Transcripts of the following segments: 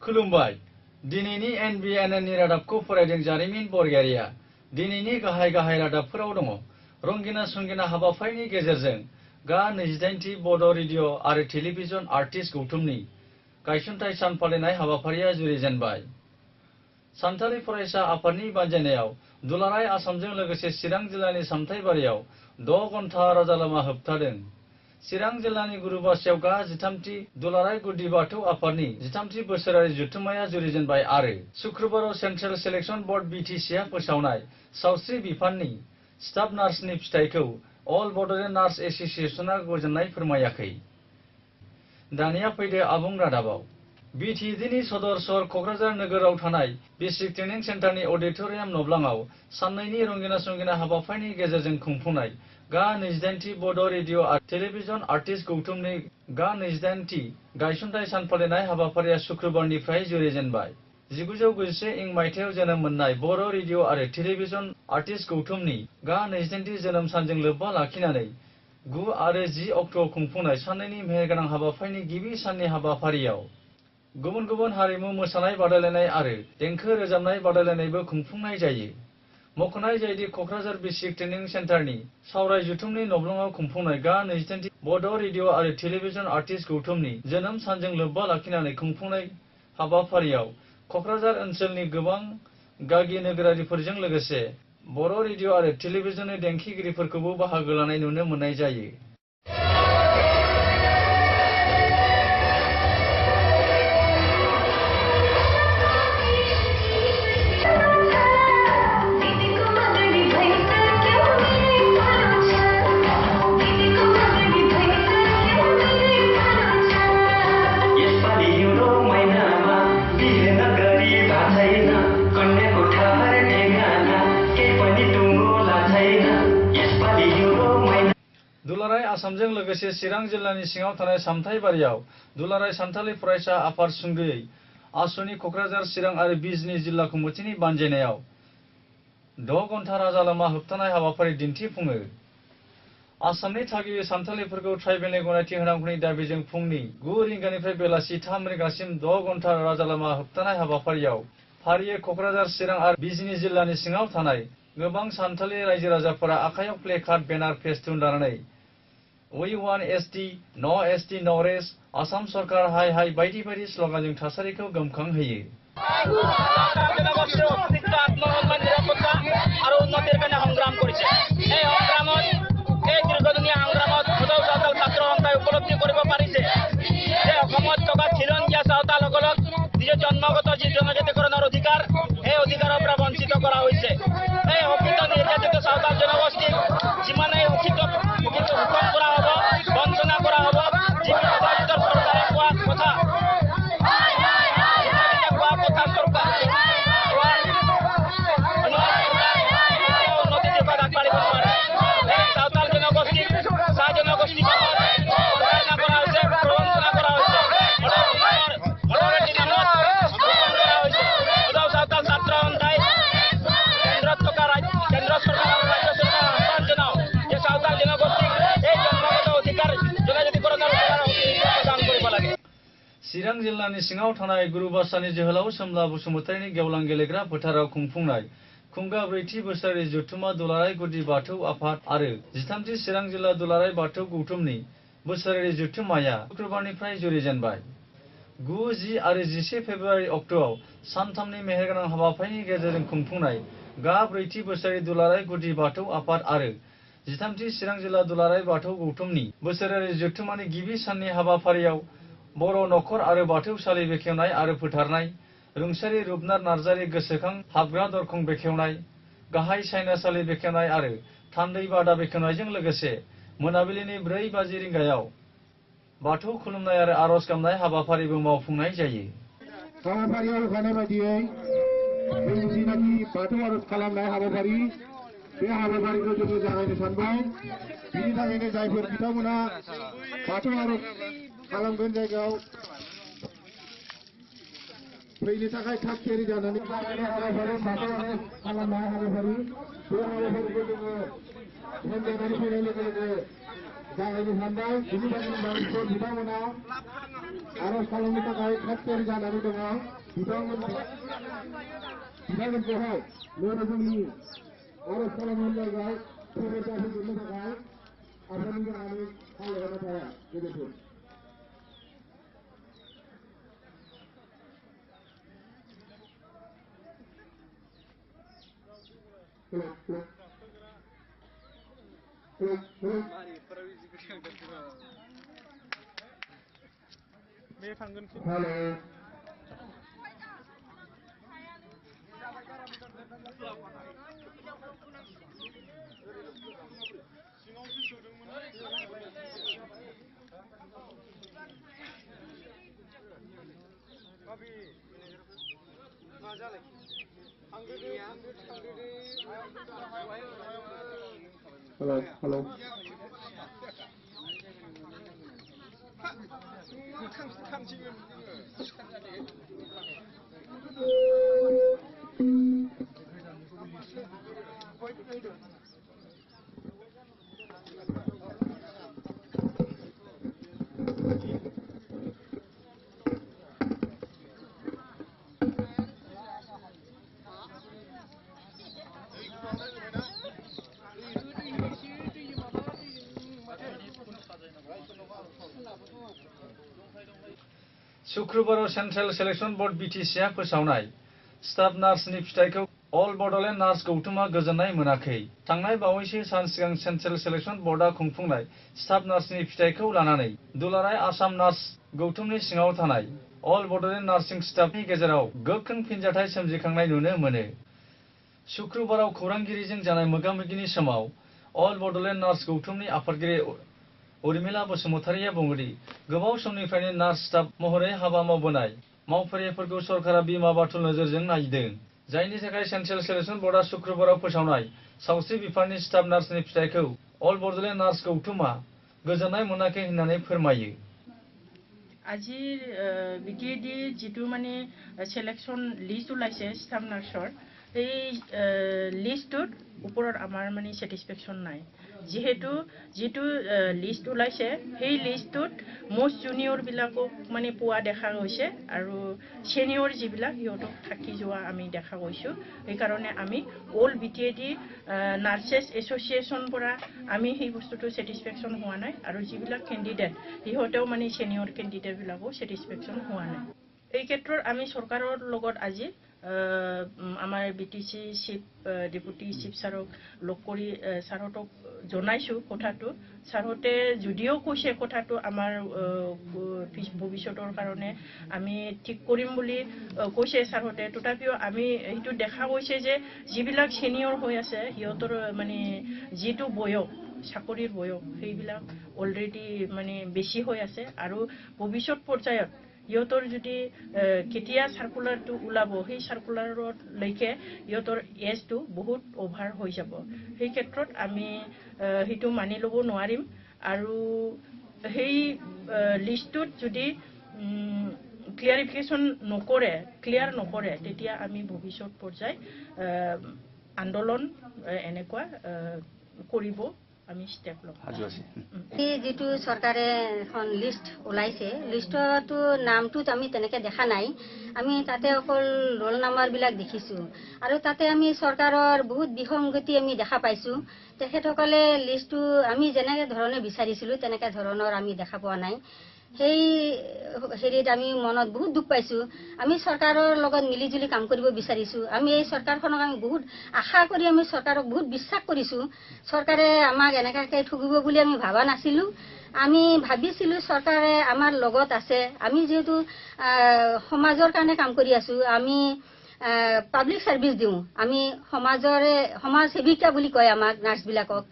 खुलुमबाय दिनैनि NBNनि रादाबखौ फरायदों जारिमिन बरगयारिया दिनैनि गाहाय रादाबफोराव दङ रंगिना संगिना हाबाफारिनि गेजेरजों गा 28थि बड' रेडिअ आरो टेलिभिजन आर्टिस्ट गौथुमनि गायसनथाय सान फालिनाय हाबाफारिया जुरिजेनबाय सानथालि फरायसा आफादनि बानजायनायाव दुलाराय आसामजों लोगोसे चिरां जिल्लानि सामथाइबारियाव 6 घन्टा राजालामा होबथादों चिरां जिल्लानि गुरुबासियाव गा 13थि दुलाराय गुदि बाथौ आफादनि 13थि बोसोरारि जथुम्माया जुरिजेनबाय आरो शुक्रबाराव सेन्ट्रेल सिलेक्शन बोर्ड BTCआ फोसावनाय सावस्रि बिफाननि स्टाफ नार्सनि फिथाइखौ अल बड'लेण्ड नार्स एसोसिएशनआ गोजोननाय फोरमायाखै दानिया फैदो आबुं रादाबाव BTDनि सदर सहर क'क्राझार नोगोराव थानाय बेसिक ट्रेनिं सेन्टारनि अडिटोरियाम नब्लाङाव साननैनि रंगिना संगिना हाबाफारिनि गेजेरजों खुंफुंनाय गा 28थि बड' रेडिअ आरो टेलिभिजन आर्टिस्ट गौथुमनि गा 28थि गायसनथाय सान फालिनाय हाबाफारिया शुक्रबारनिफ्राय जुरिजेनबाय 1991 इं मायथाइयाव जोनोम मोननाय बर' रेडिअ आरो टेलिभिजन आर्टिस्ट गौथुमनि गा 28थि जोनोम सानजों लोब्बा लाखिनानै 9 आरो 10 अक्ट'आव खुंफुंनाय साननैनि मेहेरगोनां हाबाफारिनि गिबि साननि हाबाफारियाव गुबुन गुबुन हारिमु मोसानाय बादायलायनाय आरो देंखो रोजाबनाय बादायलायनायबो खुंफुंनाय जायो मख'नाय जायोदि क'क्राझार बेसिक ट्रेनिं सेन्टारनि सावराय जुथुमनि नब्लाङाव खुंफुंनाय गा 28थि बड' रेडिअ आरो टेलिभिजन आर्टिस्ट गौथुमनि जोनोम सानजों लोब्बा लाखिनानै खुंफुंनाय हाबाफारियाव क'क्राझार ओनसोलनि गोबां गागि नोगोरारिफोरजों लोगोसे बर' रेडिअ आरो टेलिभिजननि देंखोगिरिफोरखौबो बाहागो लानाय नुनो मोननाय जायो दुलाराय आसामजों लोगोसे चिरां जिल्लानि सिङाव थानाय सामथाइबारियाव दुलाराय सानथालि फरायसा आफाद सुंद'यै आसुनि क'क्राझार चिरां आरो बिजनी जिल्ला कमिटिनि बानजायनायाव 6 घन्टा राजालामा होबथानाय हाबाफारि दिन्थिफुङो आसामनि थागिबि सानथालिफोरखौ ट्राइबेलनि गनायथि होनांगौनि दाबिजों फुंनि 9 रिंगानिफ्राय बेलासि 3 रिंगासिम 6 घन्टा राजालामा होबथानाय हाबाफारियाव फारियै क'क्राझार चिरां आरो बिजनी जिल्लानि सिङाव थानाय गोबां सानथालि रायजो राजाफोरा आखायाव प्ले कार्ड बेनार फेस्टुन लानानै We want ST, No ST, No Race, Assam सरकार हाय हाय बायदि बायदि स्लगानजों थासारिखौ गोमखांहोयो জন্মগত যি জনজাতিকৰণৰ অধিকাৰ এই অধিকাৰৰ পৰা বঞ্চিত কৰা হৈছে এই অকৃত নিৰ্যাতিত সাঁওতাল জনগোষ্ঠীক যিমানেই উচিত হুকুম কৰা হ'ব বঞ্চনা কৰা হ'ব চৰকাৰে কোৱা কথা চৰকাৰ উন্নতি দিশত আগবাঢ়িব নোৱাৰে এই সাঁওতাল জনগোষ্ঠীক চাহ জনগোষ্ঠীক কৰা হৈছে প্ৰবঞ্চনা কৰা হৈছে चिरां जिल्लानि सिङाव थानाय गुरुबासानि जोहोलाव सोमला बसुमतारिनि गेवलां गेलेग्रा फोथाराव खुंफुंनाय खुंगा 4थि बोसोरारि जथुम्मा दुलाराय गुदि बाथौ आफाद आरो 13थि चिरां जिल्ला दुलाराय बाथौ गौथुमनि बोसोरारि जथुम्माया शुक्रबारनिफ्राय जुरिजेनबाय 9, 10 आरो 11 फेब्रुवारि अक्ट'आव सानथामनि मेहेरगोनां हाबाफारिनि गेजेरजों खुंफुंनाय गा 4थि बोसोरारि दुलाराय गुदि बाथौ आफाद आरो 13थि चिरां जिल्ला दुलाराय बाथौ गौथुमनि बोसोरारि जथुम्मानि गिबि साननि हाबाफारियाव बर' नखर आरो बाथौसालि बेखेवनाय आरो फोथारनाय रुंसारि रुपनाथ नार्जारि गोसोखां हाबग्रा दरखं बेखेवनाय गाहाय सायनासालि बेखेवनाय आरो थान्दै बादा बेखेवनायजों लोगोसे मोनाबिलिनि 4 बाजि रिंगायाव बाथौ खुलुमनाय आरो आर'ज गाबनाय हाबाफारिबो मावफुंनाय जायो हाबाफारियाव होखानाय बायदियै जिनाखि बाथौ आर'ज खालामनाय हाबाफारि बे हाबाफारिखौ जोङो जागायनो सानबाय बिनि थाखायनो जायफोर बिथांमोना बाथौ आर'ज खालामगोन जायगायाव फैनो थाखाय थाग थियारि जानानै जायफोरा बाथौ आर'ज खालामनाय हाबाफारि बे हाबाफारिखौ जोङो होनजानानै फैनाय लोगो लोगो जागायनो सानबाय बिनि थाखाय बिथांमोना आर'ज खालामनो थाखाय थाग थियारि जानानै दङ बिथांमोनखौहाय नैबे जोंनि आर'ज खालामनायनि जायगायाव खबर जाहोजोबनो थाखाय आफादनि जानानै खावलायहरनाय थाबाय गोजोन्थों। Hello. Hello. शुक्रबाराव सेन्ट्रेल सेलेक्शन बोर्ड बीटीसी आ फोसावनाय स्टाफ नार्सनि फिथाइखौ अल बड'लेण्ड नार्स गौथुमा गोजोननाय मोनाखै। थांनाय बावैसो सान सिगां सेन्ट्रेल सेलेक्शन बोर्डआ खुंफुंनाय स्टाफ नार्सनि फिथाइखौ लानानै दुलाराय आसाम नार्स गौथुमनि सिङाव थानाय अल बड'लेण्ड नार्सिं स्टाफनि गेजेराव गोख्रों फिनजाथाय सोमजिखांनाय नुनो मोनो। शुक्रबाराव खौरांगिरिजों जानाय मोगा-मोगिनि समाव अल बड'लेण्ड नार्स गौथुमनि आफादगिरि उर्मिला बसुमतारिया बुङोदि गोबाव समनिफ्रायनो नार्स स्टाफ महरै हाबा मावबोनाय मावफारियाफोरखौ सरकारा बिमा बाथुल नोजोरजों नायदों, जायनि थाखाय सेन्ट्रेल सेलेक्शन बोर्डआ शुक्रबाराव फोसावनाय सावस्रि बिफाननि स्टाफ नार्सनि फिथाइखौ अल बड'लेण्ड नार्स गौथुमा गोजोननाय मोनाखै होननानै फोरमायो। আজিৰ বিটিএডি যিটো মানে সিলেকশ্যন লিষ্ট ওলাইছে ষ্টাফ নাৰ্ছৰ এই লিষ্টটোৰ ওপৰত আমাৰ মানে ছেটিছফেকশ্যন নাই। যিহেতু যিটো লিষ্ট ওলাইছে সেই লিষ্টটোত মষ্ট জুনিয়ৰবিলাকক মানে পোৱা দেখা গৈছে আৰু ছিনিয়ৰ যিবিলাক সিহঁতক থাকি যোৱা আমি দেখা গৈছোঁ। সেইকাৰণে আমি অল বিটিএডি নাৰ্ছেছ এছ'চিয়েশ্যন পৰা আমি সেই বস্তুটো ছেটিছফেকশ্যন হোৱা নাই আৰু যিবিলাক কেণ্ডিডেট সিহঁতেও মানে ছিনিয়ৰ কেণ্ডিডেটবিলাকো ছেটিছফেকশ্যন হোৱা নাই। এই ক্ষেত্ৰত আমি চৰকাৰৰ লগত আজি আমাৰ বিটিচি চিফ ডেপুটি চিফ ছাৰক লগ কৰি ছাৰহঁতক জনাইছোঁ কথাটো। ছাৰহঁতে যদিও কৈছে কথাটো আমাৰ ভৱিষ্যতৰ কাৰণে আমি ঠিক কৰিম বুলি কৈছে ছাৰহঁতে, তথাপিও আমি সেইটো দেখা গৈছে যে যিবিলাক ছিনিয়ৰ হৈ আছে সিহঁতৰ মানে যিটো বয়স চাকৰিৰ বয়স সেইবিলাক অলৰেডি মানে বেছি হৈ আছে আৰু ভৱিষ্যত পৰ্যায়ত সিহঁতৰ যদি কেতিয়া চাৰ্কুলাৰটো ওলাব সেই চাৰ্কুলাৰলৈকে সিহঁতৰ এজটো বহুত অভাৰ হৈ যাব। সেই ক্ষেত্ৰত আমি সেইটো মানি ল'ব নোৱাৰিম আৰু সেই লিষ্টটোত যদি ক্লিয়াৰ নকৰে তেতিয়া আমি ভৱিষ্যত পৰ্যায় আন্দোলন এনেকুৱা কৰিব আমি ষ্টেপ ল'ম। যিটো চৰকাৰে এখন লিষ্ট ওলাইছে লিষ্টটো নামটোত আমি তেনেকৈ দেখা নাই, আমি তাতে অকল ৰোল নাম্বাৰবিলাক দেখিছোঁ আৰু তাতে আমি চৰকাৰৰ বহুত বিসংগতি আমি দেখা পাইছোঁ। তেখেতসকলে লিষ্টটো আমি যেনেকৈ ধৰণে বিচাৰিছিলোঁ তেনেকৈ ধৰণৰ আমি দেখা পোৱা নাই। সেই হেৰিত আমি মনত বহুত দুখ পাইছোঁ। আমি চৰকাৰৰ লগত মিলিজুলি কাম কৰিব বিচাৰিছোঁ। আমি এই চৰকাৰখনক আমি বহুত আশা কৰি আমি চৰকাৰক বহুত বিশ্বাস কৰিছোঁ। চৰকাৰে আমাক এনেকুৱাকৈ ঠগিব বুলি আমি ভবা নাছিলোঁ। আমি ভাবিছিলোঁ চৰকাৰে আমাৰ লগত আছে। আমি যিহেতু সমাজৰ কাৰণে কাম কৰি আছোঁ, আমি পাব্লিক ছাৰ্ভিচ দিওঁ, আমি সমাজ সেৱিকা বুলি কয় আমাক নাৰ্ছবিলাকক।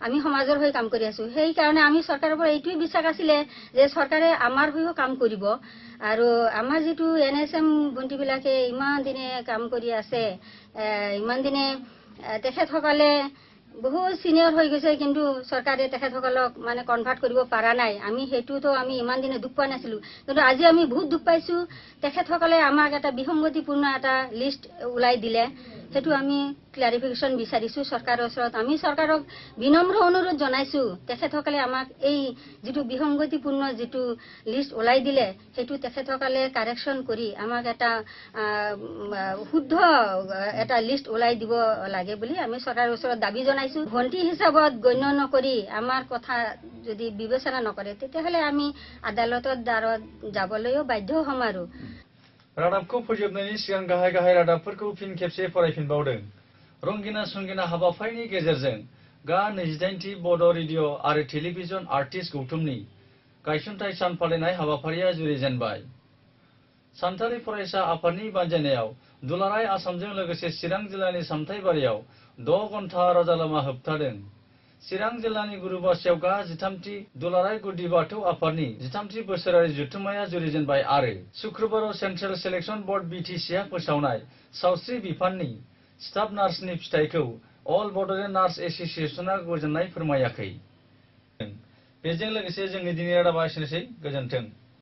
আমি সমাজৰ হৈ কাম কৰি আছোঁ। সেইকাৰণে আমি চৰকাৰৰ পৰা এইটোৱে বিশ্বাস আছিলে যে চৰকাৰে আমাৰ হৈও কাম কৰিব আৰু আমাৰ যিটো NSM ভণ্টিবিলাকে ইমান দিনে কাম কৰি আছে, ইমান দিনে তেখেতসকলে বহুত সিনিয়ৰ হৈ গৈছে কিন্তু চৰকাৰে তেখেতসকলক মানে কনভাৰ্ট কৰিব পৰা নাই। আমি সেইটোতো আমি ইমান দিনে দুখ পোৱা নাছিলো, কিন্তু আজি আমি বহুত দুখ পাইছো। তেখেতসকলে আমাক এটা বিসংগতিপূৰ্ণ এটা লিষ্ট ওলাই দিলে, সেইটো আমি ক্লাৰিফিকেশ্যন বিচাৰিছো চৰকাৰৰ ওচৰত। আমি চৰকাৰক বিনম্ৰ অনুৰোধ জনাইছো, তেখেতসকলে আমাক এই যিটো বিসংগতিপূৰ্ণ যিটো লিষ্ট ওলাই দিলে সেইটো তেখেতসকলে কাৰেকশ্যন কৰি আমাক এটা শুদ্ধ এটা লিষ্ট ওলাই দিব লাগে বুলি আমি চৰকাৰৰ ওচৰত দাবী জনাইছো। ভণ্টি হিচাপত গণ্য নকৰি আমাৰ কথা যদি বিবেচনা নকৰে তেতিয়াহ'লে আমি আদালতৰ দ্বাৰত যাবলৈও বাধ্য হ'ম। আৰু रादाबखौ फोजोबनायनि सिगां गाहाय गाहाय रादाबफोरखौ फिन खेबसे फरायफिनबावदों। रंगिना संगिना हाबाफारिनि गेजेरजों गा 28थि बड' रेडिअ आरो टेलिभिजन आर्टिस्ट गौथुमनि गायसनथाय सान फालिनाय हाबाफारिया जुरिजेनबाय। सानथालि फरायसा आफादनि बानजायनायाव दुलाराय आसामजों लोगोसे चिरां जिल्लानि सामथाइबारियाव 6 घन्टा राजालामा होबथादों। चिरां जिल्लानि गुरुबासियाव गा 13थि दुलाराय गुदि बाथौ आफादनि 13थि बोसोरारि जथुम्माया जुरिजेनबाय आरो शुक्रबाराव सेन्ट्रेल सिलेक्शन बोर्ड बिटिसिआ फोसावनाय सावस्रि बिफाननि स्टाफ नार्सनि फिथाइखौ अल बड'लेण्ड नार्स एस'सिएशना गोजोननाय फोरमायाखै। बेजों लोगोसे जोंनि दिनैनि रादाबा एसेनोसै। गोजोन्थों।